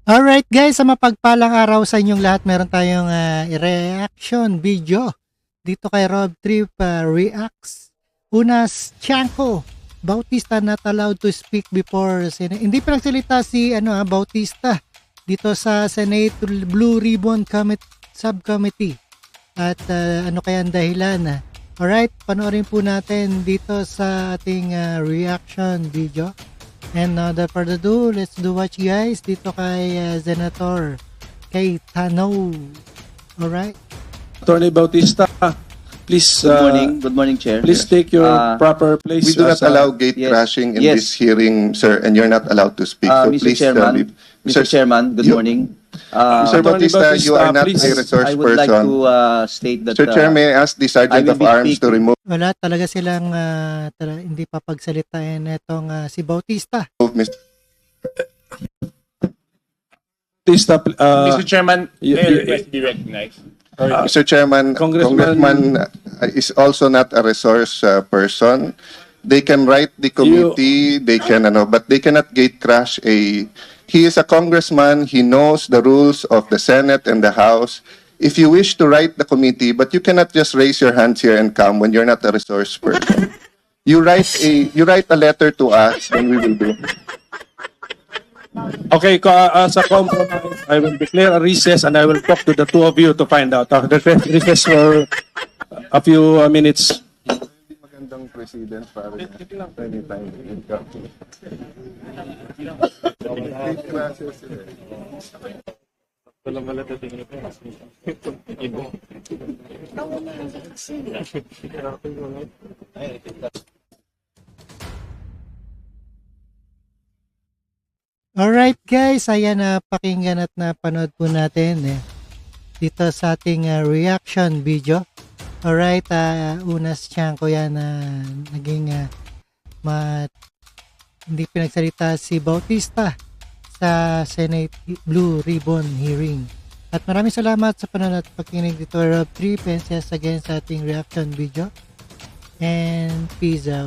Alright guys, sa mapagpalang araw sa inyong lahat, meron tayong reaction video dito kay Rob Trip Reacts. Unas Chanko, Bautista not allowed to speak before Senate. Hindi pa nagsalita si Bautista dito sa Senate Blue Ribbon Subcommittee. At ano kaya ang dahilan? Alright, panoorin po natin dito sa ating reaction video. And without further ado, let's do watch guys dito kay Senator Cayetano. Alright? Attorney Bautista, please. Good morning, Chair. Please take your proper place. We do not allow gate yes, crashing in yes. this hearing, sir, and you're not allowed to speak. So Mr. please, Chairman, Mr. Chairman, good morning. Mr. Attorney Bautista, you are not please. a resource I would like person. to state that Sir Chair, may I ask the Sergeant I will of be Arms to remove Wala talaga silang hindi pa pagsalitain itong si Bautista. Mr. Bautista, Mr. Chairman, you- may I you- request be recognized? Mr. Chairman, Congressman- Congressman is also not a resource person. They can write the committee, they can but they cannot gate crash a. He is a congressman. He knows the rules of the Senate and the House. If you wish to write the committee, but you cannot just raise your hands here and come when you're not a resource person. You write a letter to us, and we will do. Okay, as a compromise, I will declare a recess and I will talk to the two of you to find out. The recess for a few minutes. Magandang president para anytime. Alright guys, ayan pakinggan at napanood po natin dito sa ating reaction video. Alright, Unas Chanko yan naging hindi pinagsalita si Bautista sa Senate Blue Ribbon hearing. At maraming salamat sa panonood at pakinig dito Rob 3 Penses again sa ating reaction video. And peace out.